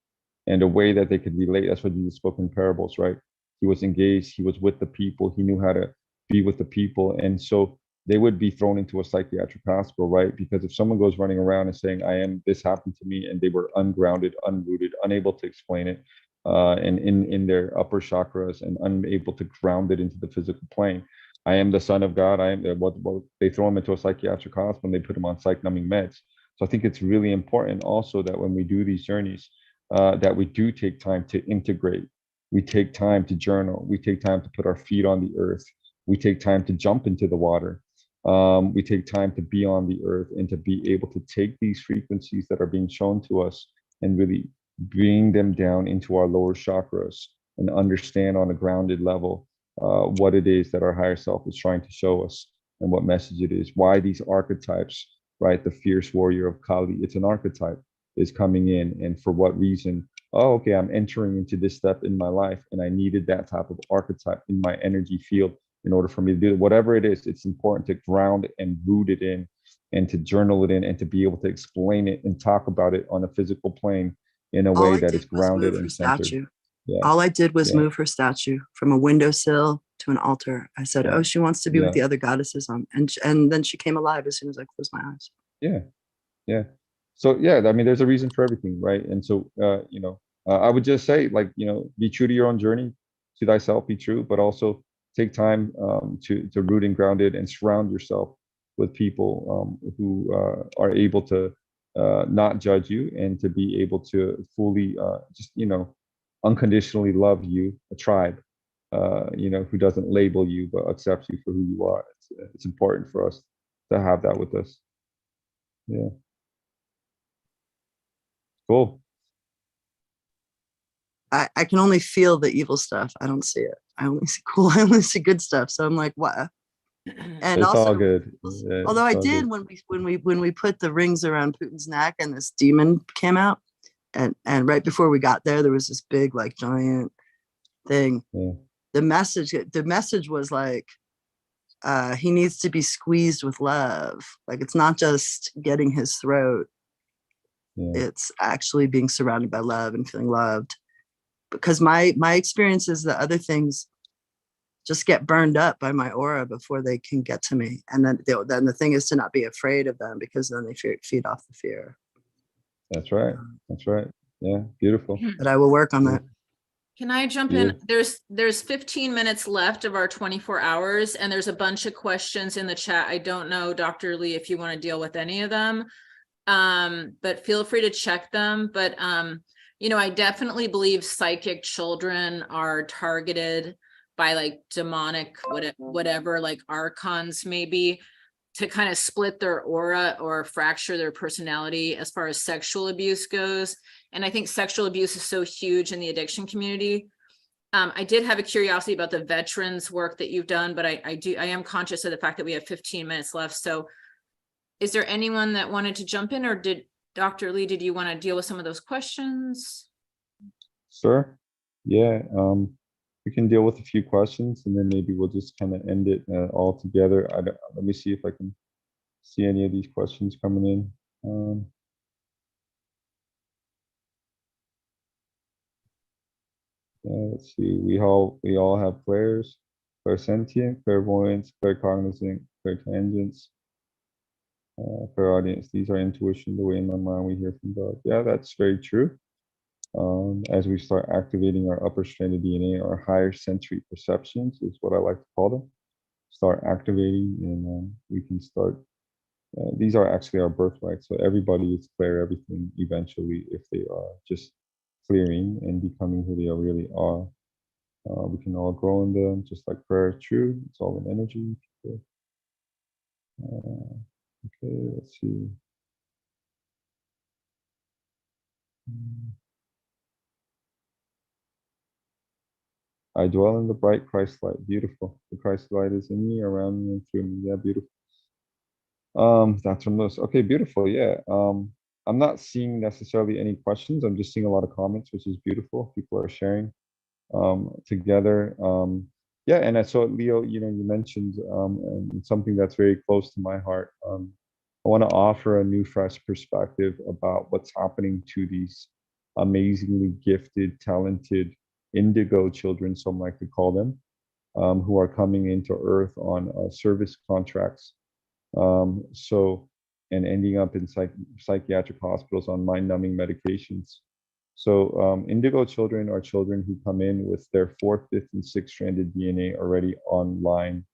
and a way that they could relate. That's what Jesus spoke in parables, right? He was engaged, he was with the people, he knew how to be with the people. And so they would be thrown into a psychiatric hospital, right? Because if someone goes running around and saying, this happened to me, and they were ungrounded, unrooted, unable to explain it, and in their upper chakras, and unable to ground it into the physical plane. I am the son of God. I am what they throw them into a psychiatric hospital, and they put them on psych numbing meds. So I think it's really important also that when we do these journeys, that we do take time to integrate. We take time to journal. We take time to put our feet on the earth. We take time to jump into the water. We take time to be on the earth, and to be able to take these frequencies that are being shown to us and really bring them down into our lower chakras, and understand on a grounded level what it is that our higher self is trying to show us, and what message it is. Why these archetypes, right? The fierce warrior of Kali, it's an archetype, is coming in, and for what reason. Oh, okay, I'm entering into this step in my life, and I needed that type of archetype in my energy field in order for me to do it. Whatever it is, it's important to ground and root it in, and to journal it in, and to be able to explain it and talk about it on a physical plane in a way that is grounded and centered. All I did was move her statue from a windowsill to an altar. I said, oh, she wants to be with the other goddesses on, and then she came alive as soon as I closed my eyes. So I mean, there's a reason for everything, right? And so I would just say, like, be true to your own journey, to thyself be true, but also take time to root and ground it, and surround yourself with people who are able to not judge you, and to be able to fully unconditionally love you, a tribe, who doesn't label you but accepts you for who you are. It's important for us to have that with us. Yeah. Cool. I can only feel the evil stuff. I don't see it. I only see cool. I only see good stuff. So I'm like, what? And It's all also, good. Yeah, although it's I all did good. when we put the rings around Putin's neck and this demon came out, and right before we got there was this big like giant thing. Yeah. The message was like, he needs to be squeezed with love. Like it's not just getting his throat. Yeah. It's actually being surrounded by love and feeling loved. Because my experience is that other things just get burned up by my aura before they can get to me. And then the thing is to not be afraid of them, because then they feed off the fear. That's right. That's right. Yeah. Beautiful. But I will work on that. Can I jump Yeah. in? There's 15 minutes left of our 24 hours, and there's a bunch of questions in the chat. I don't know, Dr. Lee, if you want to deal with any of them, but feel free to check them. But I definitely believe psychic children are targeted by like demonic whatever, like archons maybe, to kind of split their aura or fracture their personality as far as sexual abuse goes. And I think sexual abuse is so huge in the addiction community. I did have a curiosity about the veterans work that you've done, but I am conscious of the fact that we have 15 minutes left. So is there anyone that wanted to jump in, or did Dr. Lee, did you want to deal with some of those questions? Sure. Yeah. We can deal with a few questions and then maybe we'll just kind of end it all together. Let me see if I can see any of these questions coming in. Let's see. We all have clairs, clairsentient, clairvoyance, claircognizant, clairtangence, clairaudience. These are intuition, the way in my mind we hear from God. Yeah, that's very true. As we start activating our upper stranded DNA, our higher sensory perceptions is what I like to call them, start activating, and we can start. These are actually our birthright. So everybody is clear everything eventually if they are just clearing and becoming who they really are. We can all grow in them, just like prayer is true. It's all an energy. Okay, let's see. I dwell in the bright Christ light. Beautiful. The Christ light is in me, around me, and through me. Yeah, beautiful. That's from Lewis. Okay, beautiful. Yeah. I'm not seeing necessarily any questions. I'm just seeing a lot of comments, which is beautiful. People are sharing together. Yeah, and I saw Leo, you mentioned and something that's very close to my heart. I want to offer a new, fresh perspective about what's happening to these amazingly gifted, talented indigo children, some like to call them, who are coming into Earth on service contracts. And ending up in psychiatric hospitals on mind-numbing medications. So indigo children are children who come in with their 4th, 5th, and 6th stranded DNA already online.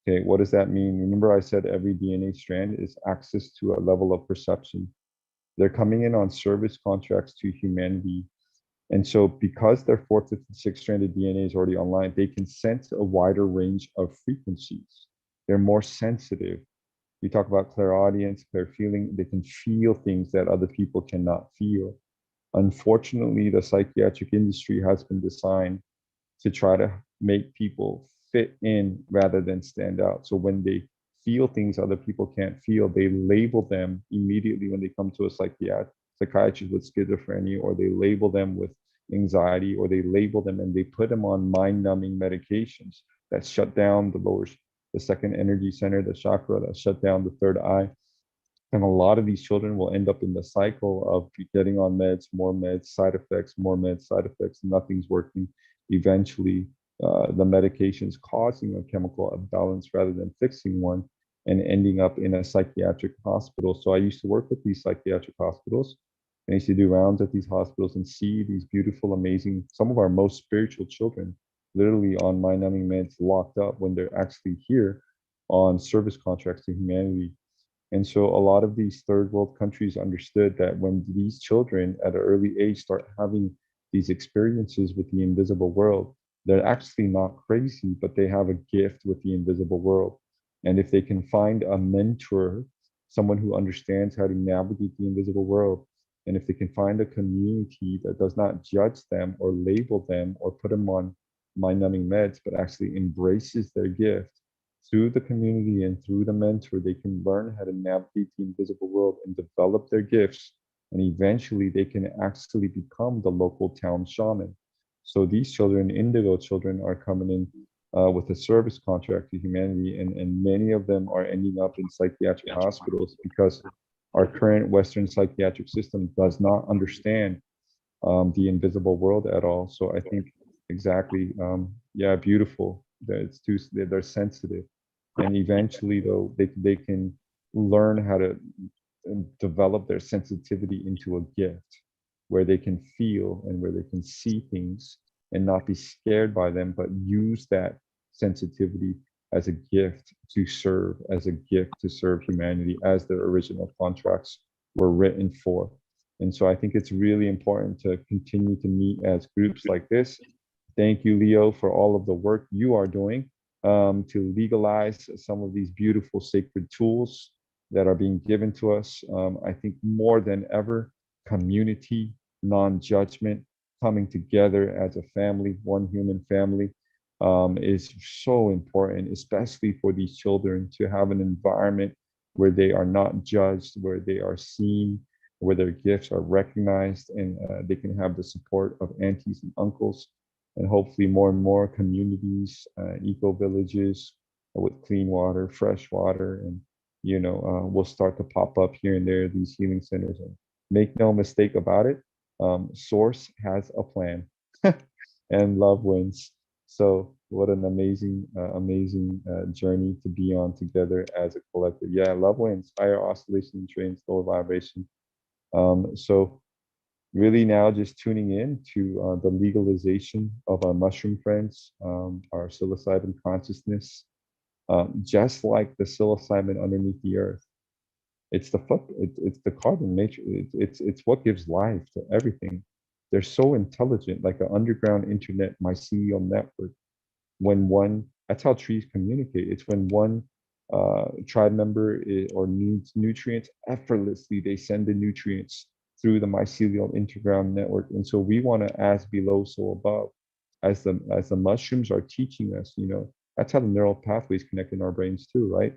Okay, what does that mean? Remember I said every DNA strand is access to a level of perception. They're coming in on service contracts to humanity. And so because their 4th, 5th, and 6th stranded DNA is already online, they can sense a wider range of frequencies. They're more sensitive. You talk about clairaudience, clairfeeling, they can feel things that other people cannot feel. Unfortunately, the psychiatric industry has been designed to try to make people fit in rather than stand out. So when they feel things other people can't feel, they label them immediately when they come to a psychiatrist with schizophrenia, or they label them with anxiety, or they label them and they put them on mind-numbing medications that shut down the second energy center, the chakra, that shut down the third eye. And a lot of these children will end up in the cycle of getting on meds, more meds, side effects, more meds, side effects, nothing's working. Eventually, the medication is causing a chemical imbalance rather than fixing one, and ending up in a psychiatric hospital. So I used to work with these psychiatric hospitals. I used to do rounds at these hospitals and see these beautiful, amazing, some of our most spiritual children literally on mind-numbing meds, locked up, when they're actually here on service contracts to humanity. And so a lot of these third world countries understood that when these children at an early age start having these experiences with the invisible world, they're actually not crazy, but they have a gift with the invisible world. And if they can find a mentor, someone who understands how to navigate the invisible world, and if they can find a community that does not judge them or label them or put them on mind-numbing meds, but actually embraces their gift through the community and through the mentor, they can learn how to navigate the invisible world and develop their gifts. And eventually they can actually become the local town shaman. So these children, indigo children, are coming in with a service contract to humanity, and many of them are ending up in psychiatric hospitals because our current Western psychiatric system does not understand the invisible world at all. So I think exactly, yeah, beautiful. That it's too, they're sensitive, and eventually though they can learn how to develop their sensitivity into a gift, where they can feel and where they can see things and not be scared by them, but use that sensitivity as a gift to serve, as a gift to serve humanity, as their original contracts were written for. And so I think it's really important to continue to meet as groups like this. Thank you, Leo, for all of the work you are doing to legalize some of these beautiful sacred tools that are being given to us. I think more than ever, community, non-judgment, coming together as a family, one human family, is so important, especially for these children, to have an environment where they are not judged, where they are seen, where their gifts are recognized, and they can have the support of aunties and uncles, and hopefully more and more communities, eco villages with clean water, fresh water, and will start to pop up here and there, these healing centers. And make no mistake about it, Source has a plan, and love wins. So what an amazing, amazing journey to be on together as a collective. Yeah, love wins. Higher oscillation trains lower vibration. So really now just tuning in to the legalization of our mushroom friends, our psilocybin consciousness, just like the psilocybin underneath the earth. It's it's the carbon nature. It's what gives life to everything. They're so intelligent, like an underground internet mycelial network. That's how trees communicate. It's when one tribe member or needs nutrients, effortlessly they send the nutrients through the mycelial interground network. And so we want to, as below, so above, as the mushrooms are teaching us, that's how the neural pathways connect in our brains too, right?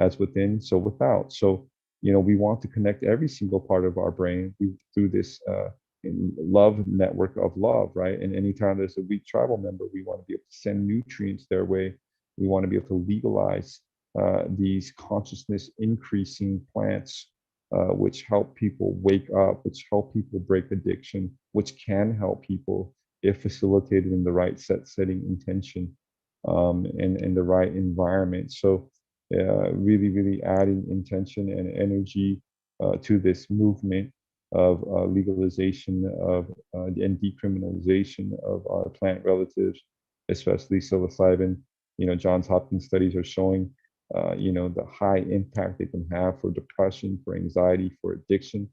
As within, so without. So, we want to connect every single part of our brain through this love network of love, right? And anytime there's a weak tribal member, we want to be able to send nutrients their way. We want to be able to legalize these consciousness increasing plants, which help people wake up, which help people break addiction, which can help people if facilitated in the right setting intention, and in the right environment. So really, really adding intention and energy to this movement of legalization of and decriminalization of our plant relatives, especially psilocybin. Johns Hopkins studies are showing, the high impact it can have for depression, for anxiety, for addiction.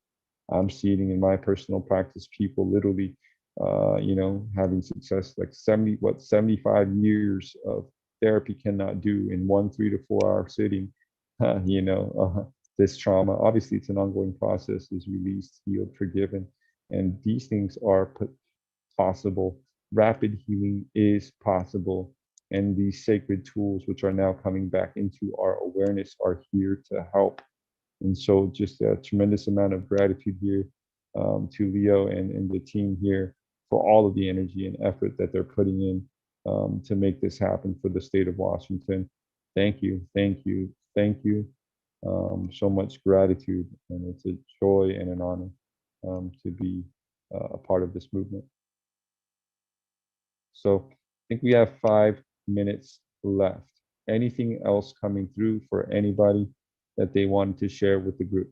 I'm seeing in my personal practice people literally, having success, like 75 years of therapy cannot do in 1 3 to 4 hour sitting. This trauma, obviously it's an ongoing process, is released, healed, forgiven, and these things are possible. Rapid healing is possible, and these sacred tools, which are now coming back into our awareness, are here to help. And so just a tremendous amount of gratitude here to Leo and the team here for all of the energy and effort that they're putting in to make this happen for the state of Washington. Thank you, thank you, thank you. So much gratitude, and it's a joy and an honor to be a part of this movement. So I think we have 5 minutes left. Anything else coming through for anybody that they wanted to share with the group?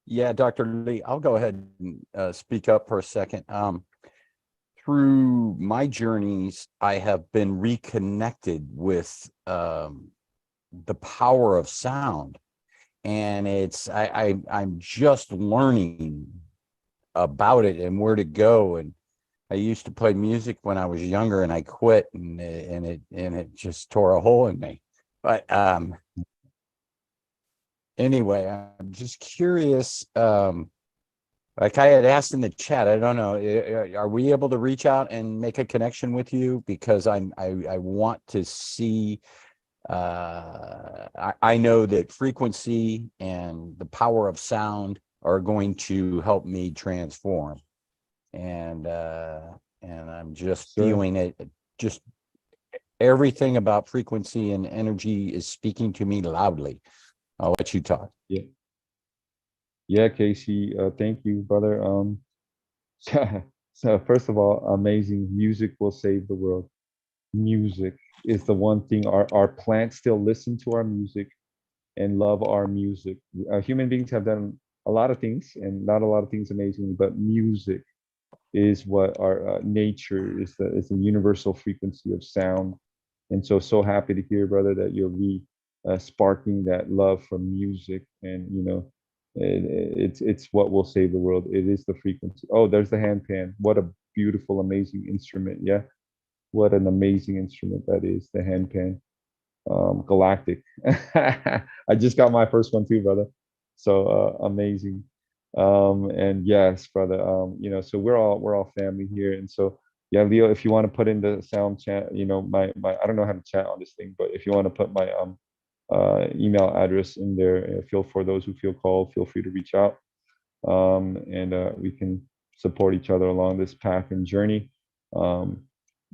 Yeah, Dr. Lee, I'll go ahead and speak up for a second. Through my journeys, I have been reconnected with the power of sound. and I'm just learning about it and where to go. And I used to play music when I was younger, and I quit, and it just tore a hole in me. But anyway, I'm just curious. Like I had asked in the chat, I don't know, are we able to reach out and make a connection with you? Because I want to see. I know that frequency and the power of sound are going to help me transform, and I'm just Sure. feeling it. Just everything about frequency and energy is speaking to me loudly. I'll let you talk. Yeah. Yeah, Casey. Thank you, brother. So first of all, amazing music will save the world. Music is the one thing our plants still listen to our music and love our music. Human beings have done a lot of things and not a lot of things amazingly, but music is what our nature is the universal frequency of sound. And so happy to hear, brother, that you'll be sparking that love for music. And it's what will save the world. It is the frequency. Oh, there's the handpan. What a beautiful, amazing instrument. Yeah, what an amazing instrument that is, the handpan. Galactic. I just got my first one too, brother. So amazing. And yes, brother. So we're all family here, and so yeah, Leo, if you want to put in the sound chat, my I don't know how to chat on this thing, but if you want to put my email address in there, feel for those who feel called, feel free to reach out, and we can support each other along this path and journey.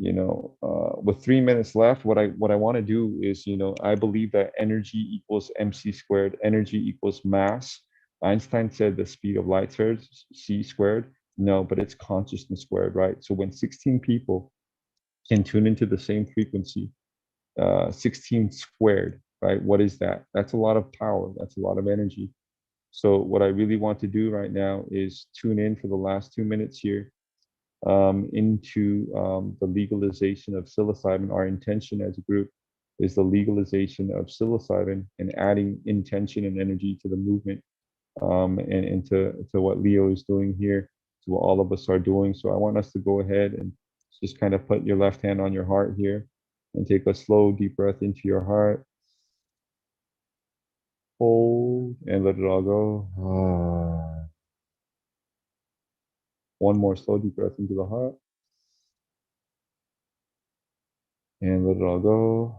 With 3 minutes left, what I want to do is, I believe that energy equals mc squared. Energy equals mass. Einstein said the speed of light squared, c squared. No, but it's consciousness squared, right? So when 16 people can tune into the same frequency, 16 squared, right? What is that? That's a lot of power. That's a lot of energy. So what I really want to do right now is tune in for the last 2 minutes here, into the legalization of psilocybin. Our intention as a group is the legalization of psilocybin and adding intention and energy to the movement, and to what Leo is doing here, to what all of us are doing. So I want us to go ahead and just kind of put your left hand on your heart here and take a slow, deep breath into your heart. Hold and let it all go. One more slow, deep breath into the heart and let it all go.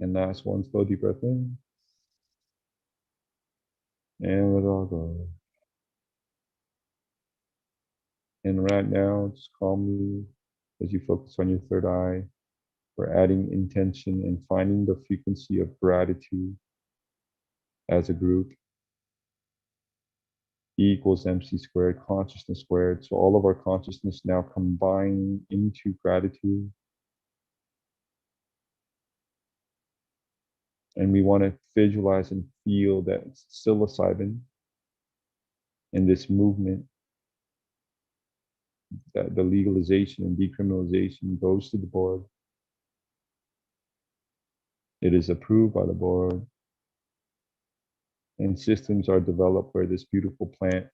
And last one, slow, deep breath in and let it all go. And right now, just calmly, as you focus on your third eye, we're adding intention and finding the frequency of gratitude as a group. E equals mc squared, consciousness squared. So all of our consciousness now combine into gratitude. And we want to visualize and feel that psilocybin in this movement, that the legalization and decriminalization goes to the board. It is approved by the board. And systems are developed where this beautiful plant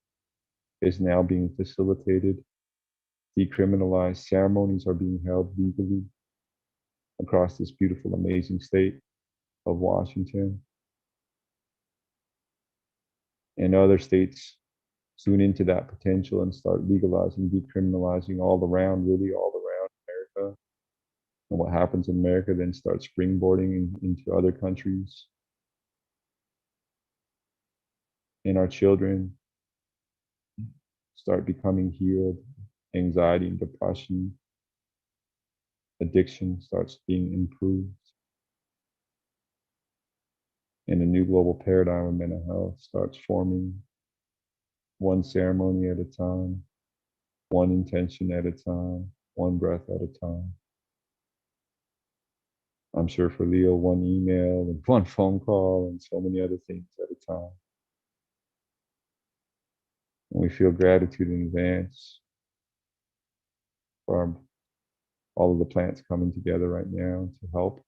is now being facilitated, decriminalized. Ceremonies are being held legally across this beautiful, amazing state of Washington. And other states tune into that potential and start legalizing, decriminalizing all around, really all around America. And what happens in America then starts springboarding into other countries. And our children start becoming healed. Anxiety and depression, addiction starts being improved. And a new global paradigm of mental health starts forming, one ceremony at a time, one intention at a time, one breath at a time. I'm sure for Leo, one email and one phone call and so many other things at a time. And we feel gratitude in advance for all of the plants coming together right now to help.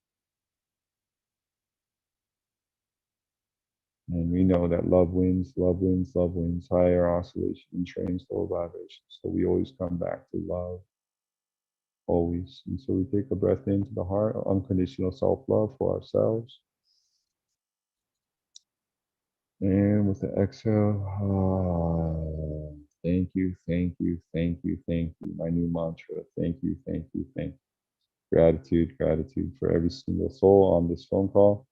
And we know that love wins, love wins, love wins, higher oscillation and trains low vibration. So we always come back to love, always. And so we take a breath into the heart, unconditional self-love for ourselves. And with the exhale, thank you, thank you, thank you, thank you. My new mantra, thank you, thank you, thank you. Gratitude, gratitude for every single soul on this phone call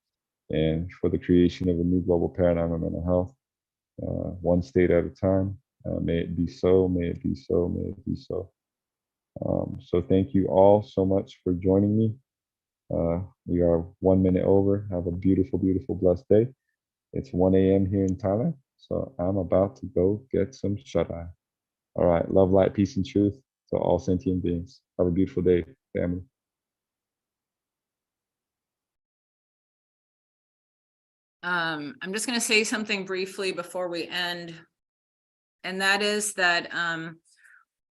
and for the creation of a new global paradigm of mental health, one state at a time. May it be so, may it be so, may it be so. So thank you all so much for joining me. We are 1 minute over. Have a beautiful, beautiful, blessed day. It's 1 a.m. here in Thailand, so I'm about to go get some shut-eye. All right, love, light, peace, and truth to all sentient beings. Have a beautiful day, family. I'm just going to say something briefly before we end. And that is that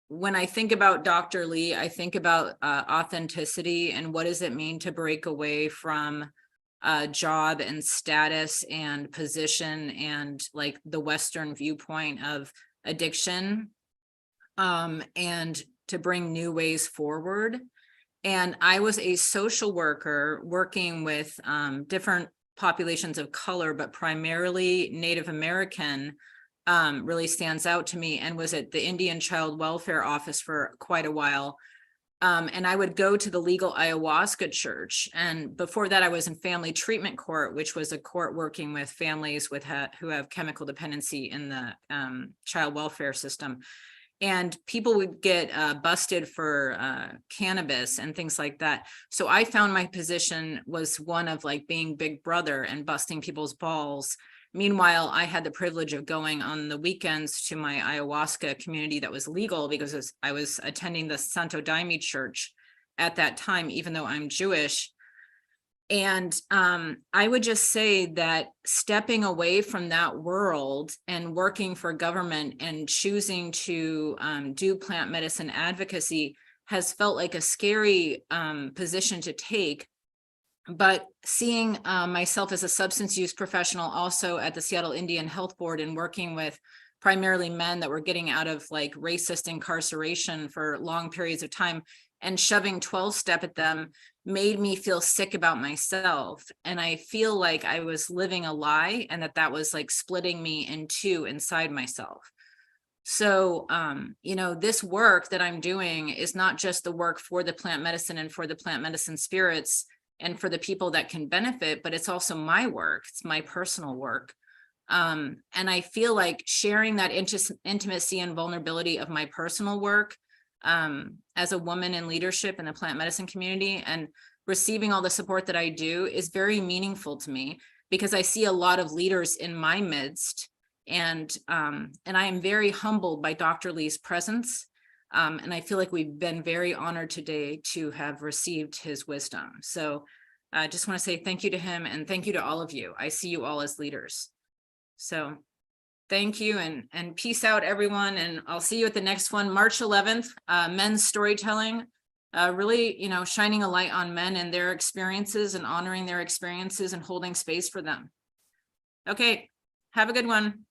when I think about Dr. Lee, I think about authenticity and what does it mean to break away from job and status and position and like the Western viewpoint of addiction, and to bring new ways forward. And I was a social worker working with different populations of color, but primarily Native American, really stands out to me, and was at the Indian Child Welfare Office for quite a while. And I would go to the legal ayahuasca church. And before that, I was in family treatment court, which was a court working with families with who have chemical dependency in the child welfare system. And people would get busted for cannabis and things like that. So I found my position was one of like being big brother and busting people's balls. Meanwhile, I had the privilege of going on the weekends to my ayahuasca community that was legal because I was attending the Santo Daime church at that time, even though I'm Jewish. And I would just say that stepping away from that world and working for government and choosing to do plant medicine advocacy has felt like a scary position to take. But seeing myself as a substance use professional also at the Seattle Indian Health Board and working with primarily men that were getting out of like racist incarceration for long periods of time and shoving 12-step at them made me feel sick about myself. And I feel like I was living a lie and that was like splitting me in two inside myself. So, you know, this work that I'm doing is not just the work for the plant medicine and for the plant medicine spirits and for the people that can benefit, but it's also my work. It's my personal work. And I feel like sharing that intimacy and vulnerability of my personal work as a woman in leadership in the plant medicine community and receiving all the support that I do is very meaningful to me because I see a lot of leaders in my midst. And I am very humbled by Dr. Lee's presence. And I feel like we've been very honored today to have received his wisdom. So I just want to say thank you to him and thank you to all of you. I see you all as leaders. So thank you and peace out, everyone. And I'll see you at the next one, March 11th, men's storytelling, really, you know, shining a light on men and their experiences and honoring their experiences and holding space for them. Okay, have a good one.